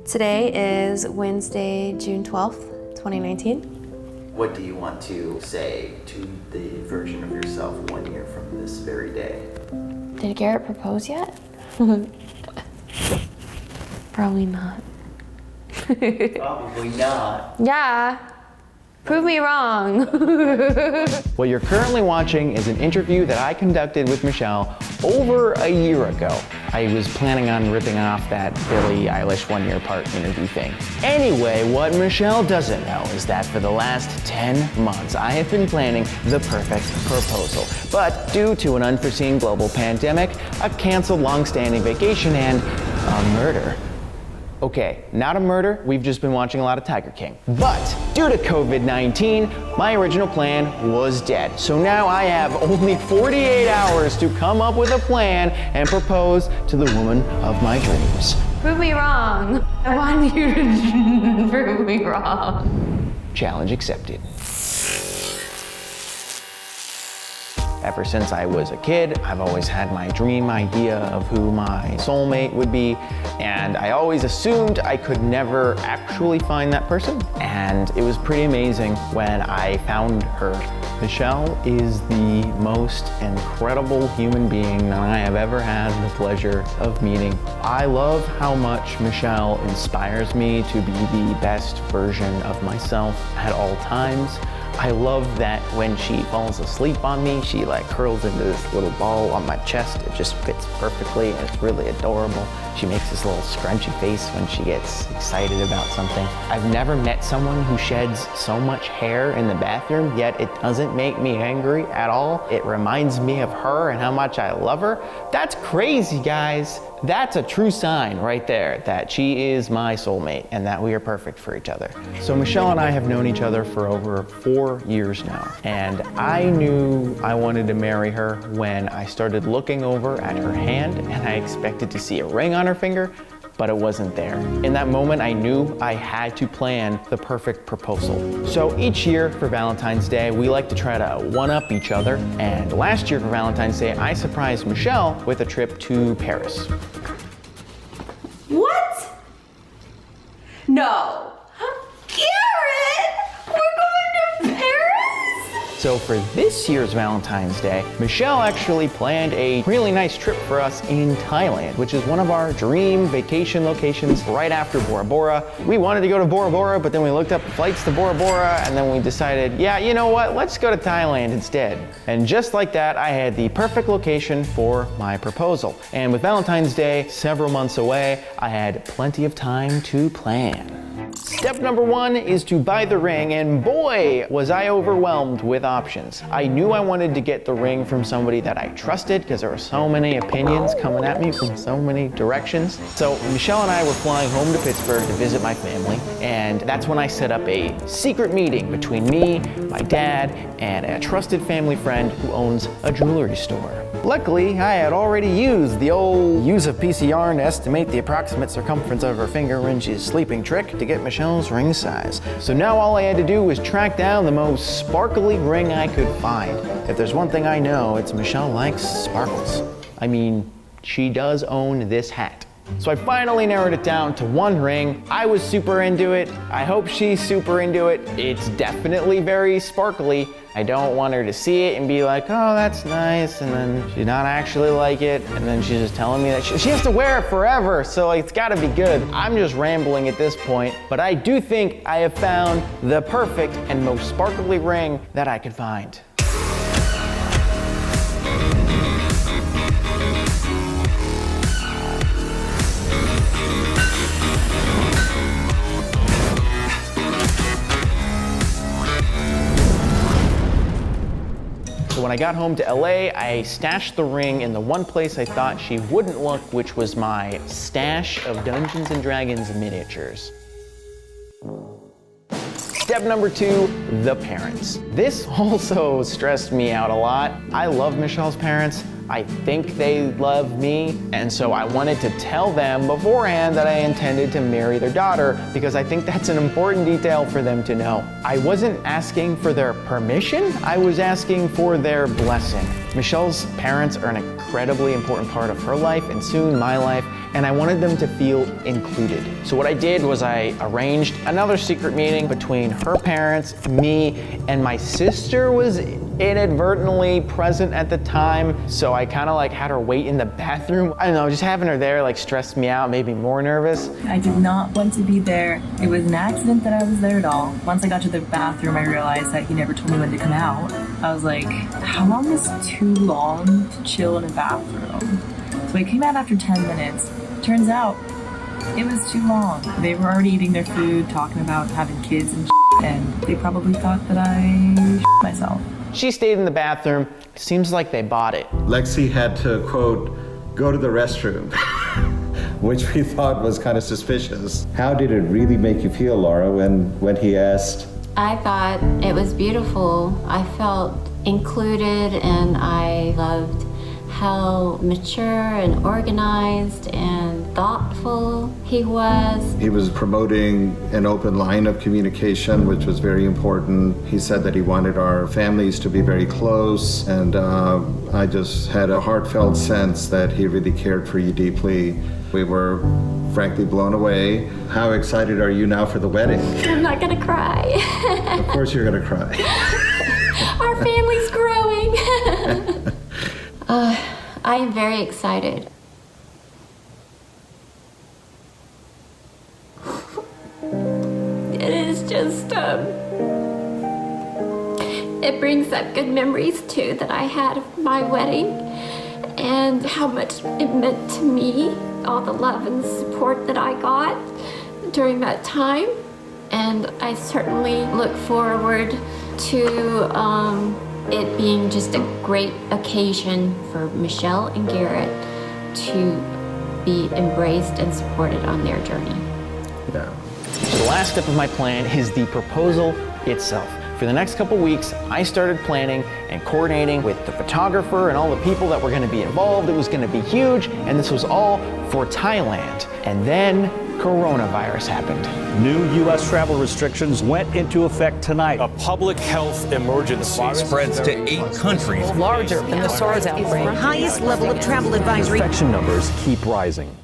Today is Wednesday, June 12th, 2019. What do you want to say to the version of yourself 1 year from this very day? Did Garrett propose yet? Probably not. Probably not. Yeah. Prove me wrong. What you're currently watching is an interview that I conducted with Michelle over a year ago. I was planning on ripping off that Billie Eilish 1 year part interview thing. Anyway, what Michelle doesn't know is that for the last 10 months, I have been planning the perfect proposal. But due to an unforeseen global pandemic, a canceled long-standing vacation, and a murder. Okay, not a murder, we've just been watching a lot of Tiger King. But due to COVID-19, my original plan was dead. So now I have only 48 hours to come up with a plan and propose to the woman of my dreams. Prove me wrong. I want you to prove me wrong. Challenge accepted. Ever since I was a kid, I've always had my dream idea of who my soulmate would be, and I always assumed I could never actually find that person. And it was pretty amazing when I found her. Michelle is the most incredible human being that I have ever had the pleasure of meeting. I love how much Michelle inspires me to be the best version of myself at all times. I love that when she falls asleep on me, she like curls into this little ball on my chest. It just fits perfectly and it's really adorable. She makes this little scrunchy face when she gets excited about something. I've never met someone who sheds so much hair in the bathroom, yet it doesn't make me angry at all. It reminds me of her and how much I love her. That's crazy, guys. That's a true sign right there that she is my soulmate and that we are perfect for each other. So Michelle and I have known each other for over 4 years now. And I knew I wanted to marry her when I started looking over at her hand and I expected to see a ring on her finger, but it wasn't there. In that moment, I knew I had to plan the perfect proposal. So each year for Valentine's Day, we like to try to one-up each other. And last year for Valentine's Day, I surprised Michelle with a trip to Paris. What? No. Garrett! We're going to Paris? So for this year's Valentine's Day, Michelle actually planned a really nice trip for us in Thailand, which is one of our dream vacation locations right after Bora Bora. We wanted to go to Bora Bora, but then we looked up flights to Bora Bora, and then we decided, yeah, you know what, let's go to Thailand instead. And just like that, I had the perfect location for my proposal. And with Valentine's Day several months away, I had plenty of time to plan. Step number 1 is to buy the ring, and boy, was I overwhelmed with options. I knew I wanted to get the ring from somebody that I trusted because there were so many opinions coming at me from so many directions. So Michelle and I were flying home to Pittsburgh to visit my family, and that's when I set up a secret meeting between me, my dad, and a trusted family friend who owns a jewelry store. Luckily, I had already used the old use a piece of yarn to estimate the approximate circumference of her finger when she's sleeping trick to get Michelle's ring size. So now all I had to do was track down the most sparkly ring I could find. If there's one thing I know, it's Michelle likes sparkles. I mean, she does own this hat. So I finally narrowed it down to one ring. I was super into it. I hope she's super into it. It's definitely very sparkly. I don't want her to see it and be like, oh, that's nice, and then she not actually like it, and then she's just telling me that she has to wear it forever, so like, it's gotta be good. I'm just rambling at this point, but I do think I have found the perfect and most sparkly ring that I could find. So when I got home to LA, I stashed the ring in the one place I thought she wouldn't look, which was my stash of Dungeons & Dragons miniatures. Step number 2, the parents. This also stressed me out a lot. I love Michelle's parents. I think they love me, and so I wanted to tell them beforehand that I intended to marry their daughter because I think that's an important detail for them to know. I wasn't asking for their permission, I was asking for their blessing. Michelle's parents are an incredibly important part of her life and soon my life, and I wanted them to feel included. So what I did was I arranged another secret meeting between her parents, me, and my sister was inadvertently present at the time. So I kind of like had her wait in the bathroom. I don't know, just having her there like stressed me out, made me more nervous. I did not want to be there. It was an accident that I was there at all. Once I got to the bathroom, I realized that he never told me when to come out. I was like, how long is too long to chill in a bathroom? So I came out after 10 minutes. Turns out, it was too long. They were already eating their food, talking about having kids and they probably thought that I myself. She stayed in the bathroom. Seems like they bought it. Lexi had to, quote, go to the restroom, which we thought was kind of suspicious. How did it really make you feel, Laura, when he asked? I thought it was beautiful. I felt included, and I loved how mature and organized and thoughtful he was. He was promoting an open line of communication, which was very important. He said that he wanted our families to be very close, and I just had a heartfelt sense that he really cared for you deeply. We were frankly blown away. How excited are you now for the wedding? I'm not gonna cry. Of course you're gonna cry. Our family's growing. I am very excited. It is just, it brings up good memories too that I had of my wedding and how much it meant to me, all the love and support that I got during that time. And I certainly look forward to it being just a great occasion for Michelle and Garrett to be embraced and supported on their journey. Yeah. So the last step of my plan is the proposal itself. For the next couple weeks, I started planning and coordinating with the photographer and all the people that were going to be involved. It was going to be huge, and this was all for Thailand. And then coronavirus happened. New U.S. travel restrictions went into effect tonight. A public health emergency spreads to 8 countries. Larger than the SARS outbreak. Highest level of travel advisory. Infection numbers keep rising.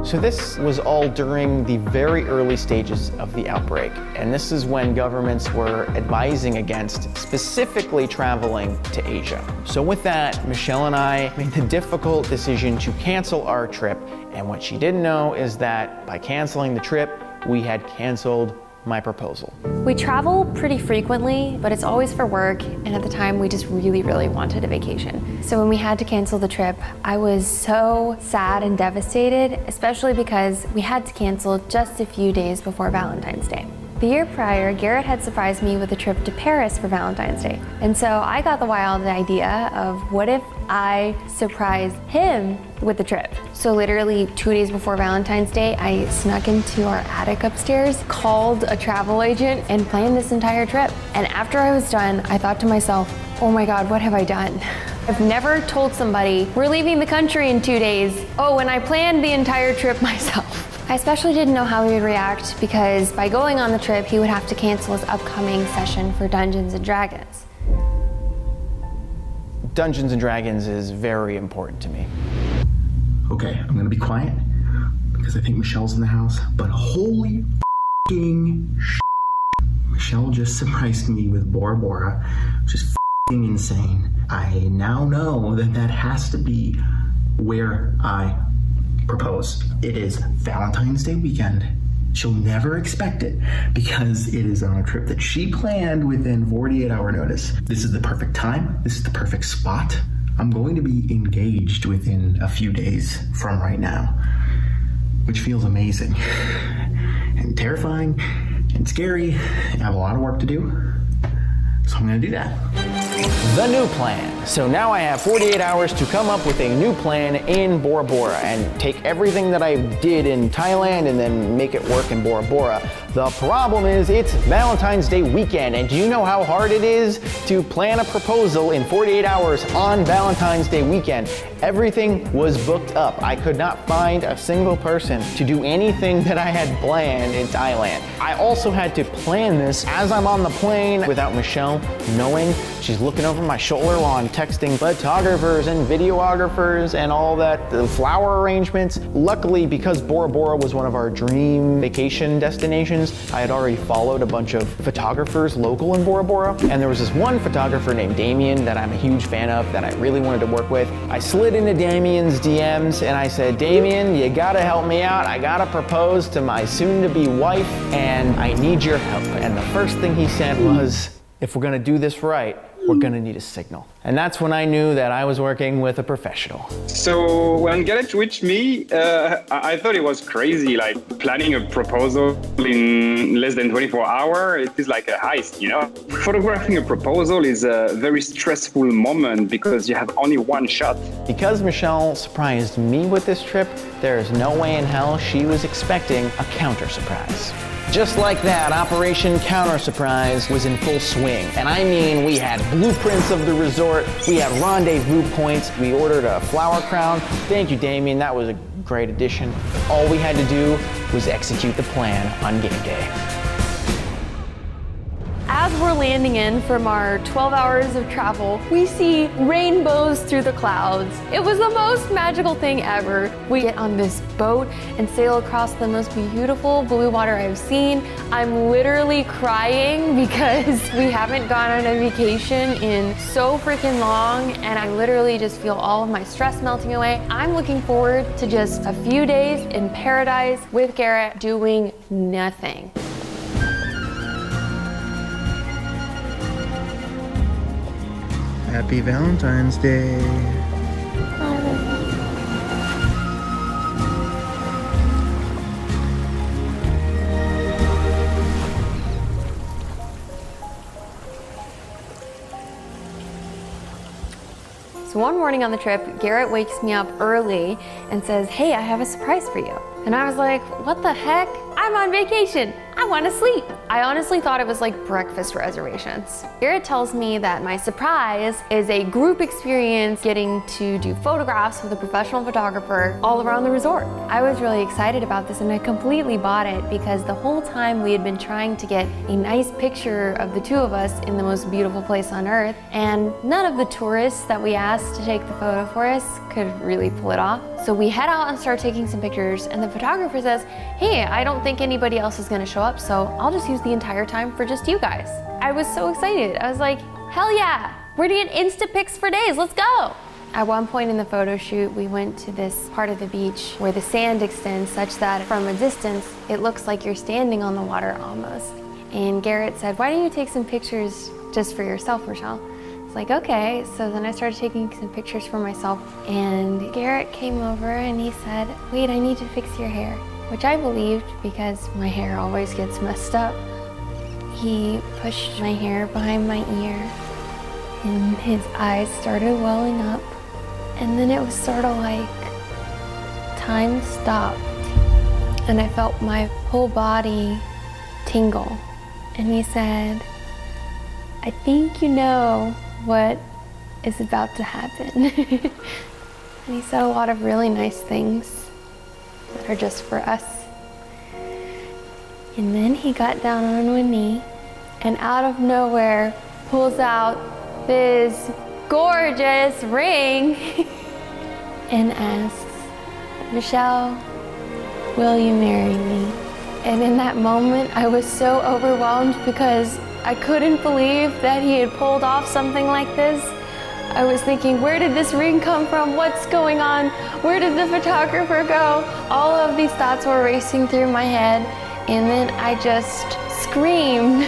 So this was all during the very early stages of the outbreak, and this is when governments were advising against specifically traveling to Asia. So with that, Michelle and I made the difficult decision to cancel our trip, and what she didn't know is that by canceling the trip, we had canceled my proposal. We travel pretty frequently, but it's always for work, and at the time we just really wanted a vacation. So when we had to cancel the trip, I was so sad and devastated, especially because we had to cancel just a few days before Valentine's Day. The year prior, Garrett had surprised me with a trip to Paris for Valentine's Day. And so I got the wild idea of what if I surprised him with the trip. So literally 2 days before Valentine's Day, I snuck into our attic upstairs, called a travel agent, and planned this entire trip. And after I was done, I thought to myself, oh my God, what have I done? I've never told somebody, we're leaving the country in 2 days. Oh, and I planned the entire trip myself. I especially didn't know how he would react because by going on the trip, he would have to cancel his upcoming session for Dungeons and Dragons. Dungeons and Dragons is very important to me. Okay, I'm gonna be quiet because I think Michelle's in the house, but holy f***ing Michelle just surprised me with Bora Bora, which is f***ing insane. I now know that that has to be where I propose. It is Valentine's Day weekend. She'll never expect it because it is on a trip that she planned within 48-hour notice. This is the perfect time. This is the perfect spot. I'm going to be engaged within a few days from right now, which feels amazing and terrifying and scary. I have a lot of work to do, so I'm gonna do that. The new plan. So now I have 48 hours to come up with a new plan in Bora Bora and take everything that I did in Thailand and then make it work in Bora Bora. The problem is it's Valentine's Day weekend, and do you know how hard it is to plan a proposal in 48 hours on Valentine's Day weekend? Everything was booked up. I could not find a single person to do anything that I had planned in Thailand. I also had to plan this as I'm on the plane without Michelle knowing. She's looking over my shoulder while I'm texting photographers and videographers and all that, the flower arrangements. Luckily, because Bora Bora was one of our dream vacation destinations, I had already followed a bunch of photographers local in Bora Bora, and there was this one photographer named Damien that I'm a huge fan of that I really wanted to work with. I slid into Damien's DMs and I said, Damien, you gotta help me out. I gotta propose to my soon-to-be wife and I need your help. And the first thing he said was, if we're gonna do this right, we're gonna need a signal. And that's when I knew that I was working with a professional. So when Garrett reached me, I thought it was crazy, like planning a proposal in less than 24 hours. It is like a heist, you know? Photographing a proposal is a very stressful moment because you have only one shot. Because Michelle surprised me with this trip, there is no way in hell she was expecting a counter surprise. Just like that, Operation Counter Surprise was in full swing. And I mean, we had blueprints of the resort, we had rendezvous points, we ordered a flower crown. Thank you, Damien, that was a great addition. All we had to do was execute the plan on game day. As we're landing in from our 12 hours of travel, we see rainbows through the clouds. It was the most magical thing ever. We get on this boat and sail across the most beautiful blue water I've seen. I'm literally crying because we haven't gone on a vacation in so freaking long, and I literally just feel all of my stress melting away. I'm looking forward to just a few days in paradise with Garrett doing nothing. Happy Valentine's Day. So one morning on the trip, Garrett wakes me up early and says, hey, I have a surprise for you. And I was like, what the heck? I'm on vacation. I want to sleep. I honestly thought it was like breakfast reservations. Garrett tells me that my surprise is a group experience getting to do photographs with a professional photographer all around the resort. I was really excited about this and I completely bought it because the whole time we had been trying to get a nice picture of the two of us in the most beautiful place on earth, and none of the tourists that we asked to take the photo for us could really pull it off. So we head out and start taking some pictures, and the photographer says, hey, I don't think anybody else is gonna show up, so I'll just use the entire time for just you guys. I was so excited. I was like, hell yeah, we're doing Insta pics for days, let's go. At one point in the photo shoot, we went to this part of the beach where the sand extends such that from a distance, it looks like you're standing on the water almost. And Garrett said, why don't you take some pictures just for yourself, Michelle? It's like, okay. So then I started taking some pictures for myself, and Garrett came over and he said, wait, I need to fix your hair, which I believed because my hair always gets messed up. He pushed my hair behind my ear and his eyes started welling up, and then it was sort of like time stopped and I felt my whole body tingle. And he said, I think you know what is about to happen. And he said a lot of really nice things that are just for us. And then he got down on one knee and out of nowhere pulls out this gorgeous ring and asks, Michelle, will you marry me? And in that moment, I was so overwhelmed because I couldn't believe that he had pulled off something like this. I was thinking, where did this ring come from? What's going on? Where did the photographer go? All of these thoughts were racing through my head, and then I just screamed,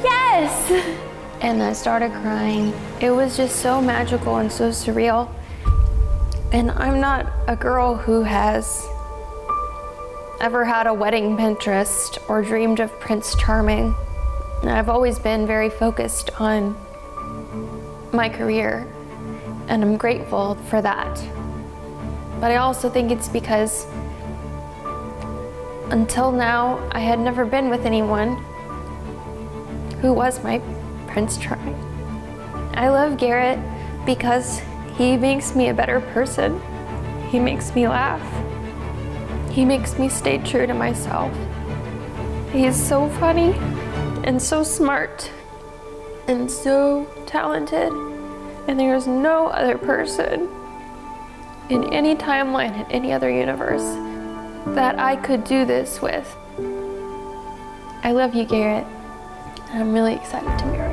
yes! And I started crying. It was just so magical and so surreal. And I'm not a girl who has ever had a wedding Pinterest or dreamed of Prince Charming. And I've always been very focused on my career, and I'm grateful for that. But I also think it's because until now, I had never been with anyone who was my Prince Charming. I love Garrett because he makes me a better person. He makes me laugh. He makes me stay true to myself. He is so funny and so smart. and so talented, and there is no other person in any timeline, in any other universe, that I could do this with. I love you, Garrett, and I'm really excited to marry you.